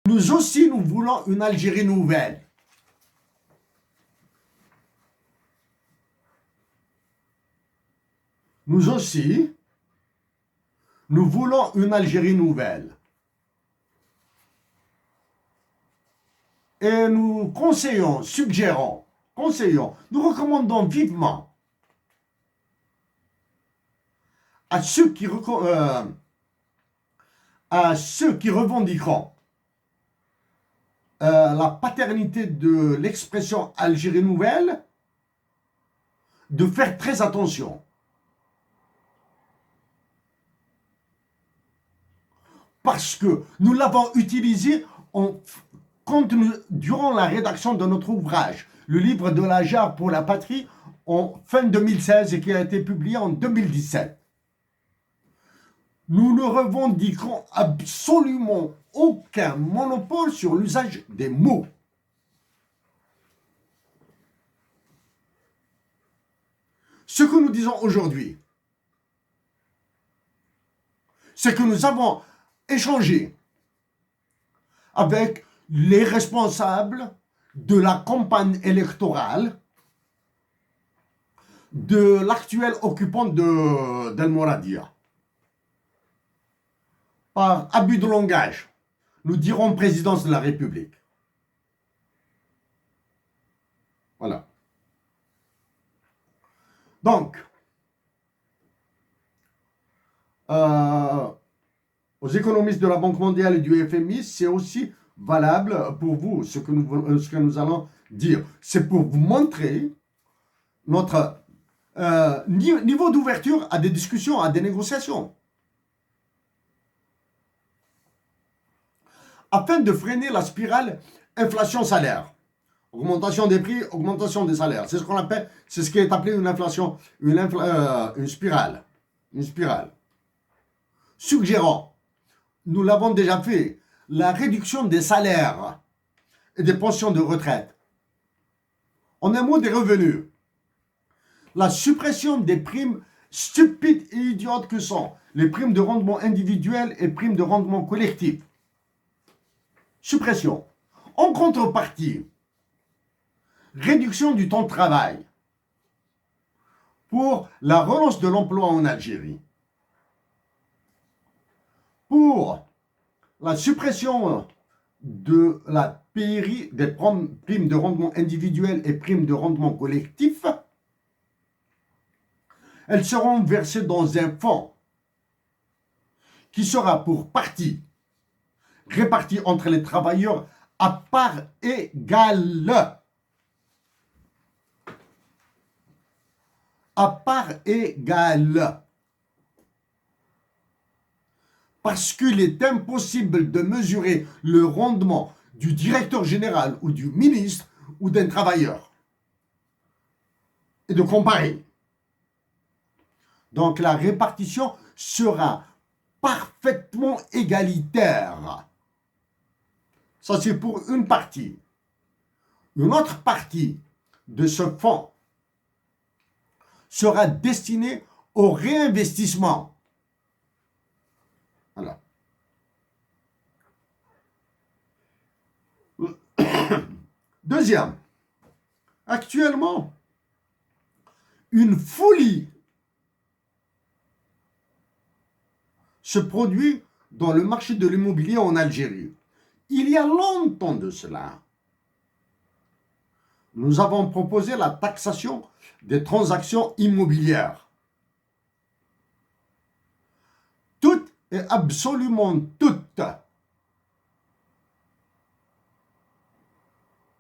Nous aussi, nous voulons une Algérie nouvelle. Nous aussi, nous voulons une Algérie nouvelle. Et nous conseillons, suggérons, nous recommandons vivement à ceux qui revendiqueront la paternité de l'expression Algérie nouvelle de faire très attention. Parce que nous l'avons utilisé durant la rédaction de notre ouvrage, le livre de la jarre pour la patrie, en fin 2016 et qui a été publié en 2017. Nous ne revendiquons absolument aucun monopole sur l'usage des mots. Ce que nous disons aujourd'hui, c'est que nous avons échangé avec les responsables de la campagne électorale de l'actuel occupant d'El Mouradia. Par abus de langage, nous dirons présidence de la République. Voilà. Donc, aux économistes de la Banque mondiale et du FMI, c'est aussi valable pour vous, ce que nous allons dire. C'est pour vous montrer notre niveau d'ouverture à des discussions, à des négociations. Afin de freiner la spirale inflation-salaire. Augmentation des prix, augmentation des salaires. C'est ce qu'on appelle, c'est ce qui est appelé une inflation, une spirale. Une spirale. Suggérons, nous l'avons déjà fait, la réduction des salaires et des pensions de retraite. En un mot, des revenus. La suppression des primes stupides et idiotes que sont les primes de rendement individuel et primes de rendement collectif. Suppression. En contrepartie, réduction du temps de travail pour la relance de l'emploi en Algérie. Pour la suppression de la PRI, des primes de rendement individuel et primes de rendement collectif, elles seront versées dans un fonds qui sera pour partie réparti entre les travailleurs à part égale. À part égale. Parce qu'il est impossible de mesurer le rendement du directeur général ou du ministre ou d'un travailleur et de comparer. Donc la répartition sera parfaitement égalitaire. Ça, c'est pour une partie. Une autre partie de ce fonds sera destinée au réinvestissement. Voilà. Deuxième, actuellement, une folie se produit dans le marché de l'immobilier en Algérie. Il y a longtemps de cela, nous avons proposé la taxation des transactions immobilières. Toutes et absolument toutes.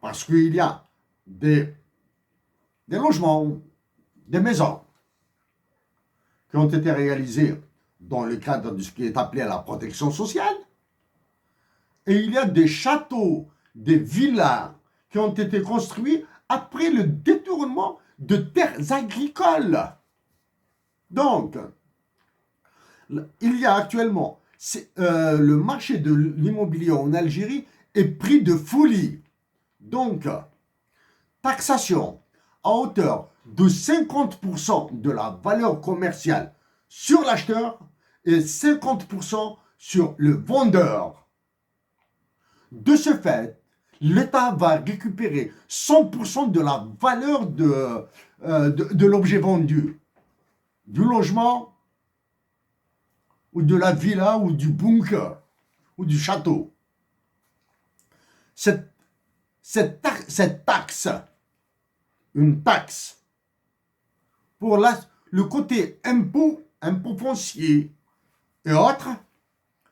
Parce qu'il y a des logements, des maisons qui ont été réalisés dans le cadre de ce qui est appelé la protection sociale. Et il y a des châteaux, des villas qui ont été construits après le détournement de terres agricoles. Donc, il y a actuellement, le marché de l'immobilier en Algérie est pris de folie. Donc, taxation à hauteur de 50% de la valeur commerciale sur l'acheteur et 50% sur le vendeur. De ce fait, l'État va récupérer 100% de la valeur de l'objet vendu, du logement, ou de la villa, ou du bunker, ou du château. Cette taxe, une taxe, pour le côté impôt foncier et autres,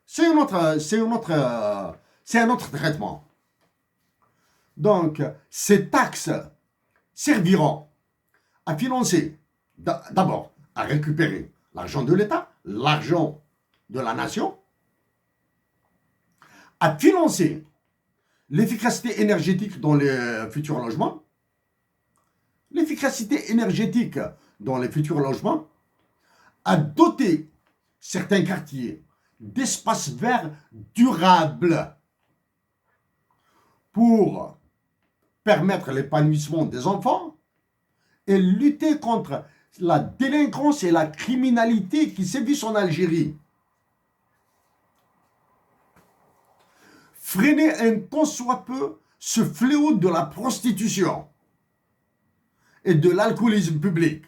c'est un autre traitement. Donc, ces taxes serviront à financer, d'abord, à récupérer l'argent de l'État, l'argent de la nation, à financer l'efficacité énergétique dans les futurs logements, l'efficacité énergétique dans les futurs logements, à doter certains quartiers d'espaces verts durables pour permettre l'épanouissement des enfants et lutter contre la délinquance et la criminalité qui sévissent en Algérie. Freiner un tant soit peu ce fléau de la prostitution et de l'alcoolisme public.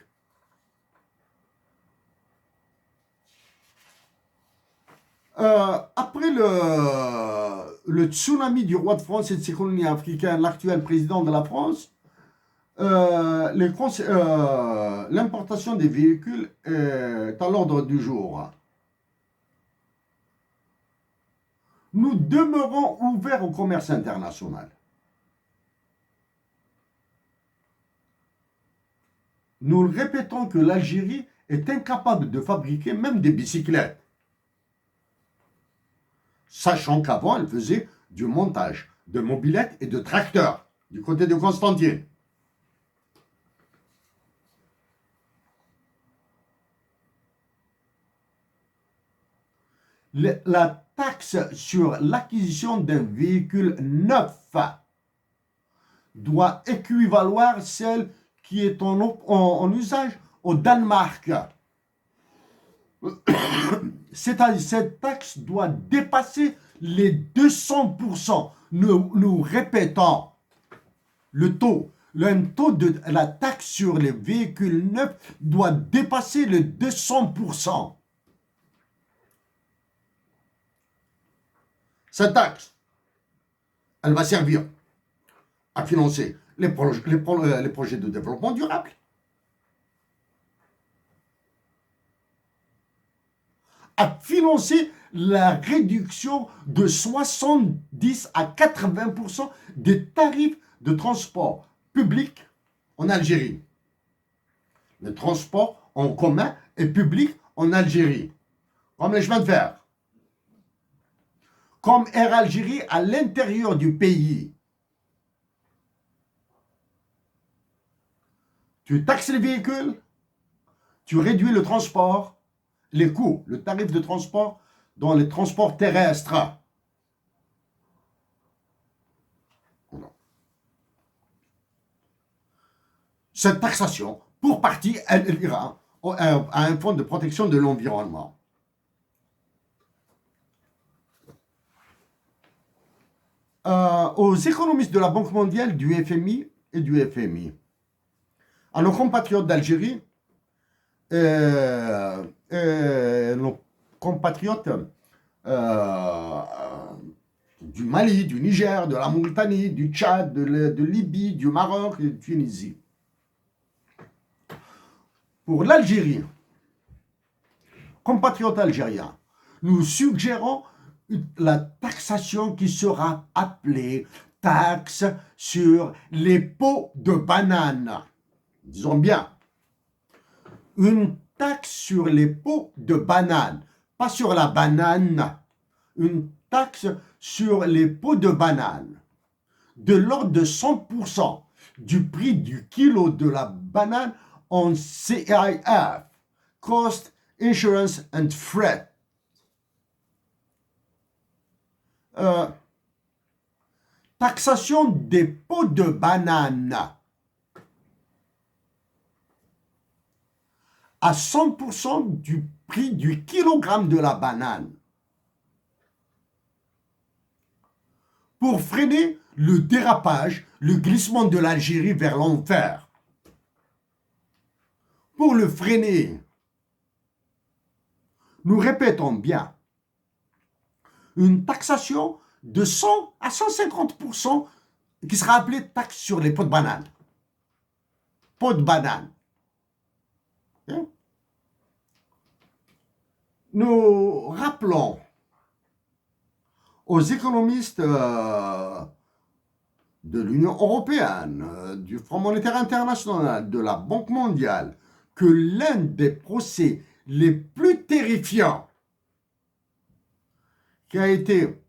Après le tsunami du roi de France et de ses colonies africaines, l'actuel président de la France, l'importation des véhicules est à l'ordre du jour. Nous demeurons ouverts au commerce international. Nous répétons que l'Algérie est incapable de fabriquer même des bicyclettes, sachant qu'avant elle faisait du montage de mobylettes et de tracteurs du côté de Constantine. La taxe sur l'acquisition d'un véhicule neuf doit équivaloir celle qui est en usage au Danemark. Cette taxe doit dépasser les 200%. Nous répétons le taux de la taxe sur les véhicules neufs doit dépasser les 200%. Cette taxe, elle va servir à financer les projets de développement durable, à financer la réduction de 70 à 80% des tarifs de transport public en Algérie. Le transport en commun et public en Algérie, comme les chemins de fer, comme Air Algérie à l'intérieur du pays. Tu taxes les véhicules, tu réduis le transport, les coûts, le tarif de transport dans les transports terrestres. Cette taxation, pour partie, elle ira à un fonds de protection de l'environnement. Aux économistes de la Banque mondiale, du FMI et du FMI, à nos compatriotes d'Algérie, nos compatriotes du Mali, du Niger, de la Mauritanie, du Tchad, de Libye, du Maroc et de Tunisie. Pour l'Algérie, compatriotes algériens, nous suggérons la taxation qui sera appelée taxe sur les pots de banane. Disons bien, une taxe sur les pots de banane, pas sur la banane, une taxe sur les pots de banane, de l'ordre de 100% du prix du kilo de la banane en CIF, Cost, Insurance and Freight. Taxation des pots de banane à 100% du prix du kilogramme de la banane. pour freiner le dérapage, le glissement de l'Algérie vers l'enfer. Pour le freiner, nous répétons bien, une taxation de 100 à 150% qui sera appelée taxe sur les pots de banane. Pots de banane. Nous rappelons aux économistes de l'Union européenne, du Fonds monétaire international, de la Banque mondiale, que l'un des procès les plus terrifiants qui a été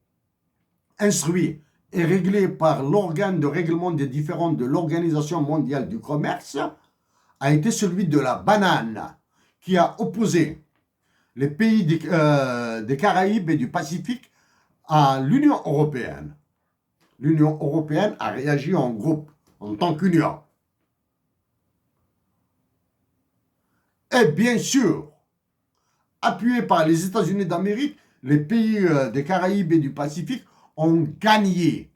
instruit et réglé par l'organe de règlement des différends de l'Organisation mondiale du commerce a été celui de la banane, qui a opposé les pays des Caraïbes et du Pacifique à l'Union européenne. L'Union européenne a réagi en groupe, en tant qu'union. Et bien sûr, appuyés par les États-Unis d'Amérique, les pays des Caraïbes et du Pacifique ont gagné.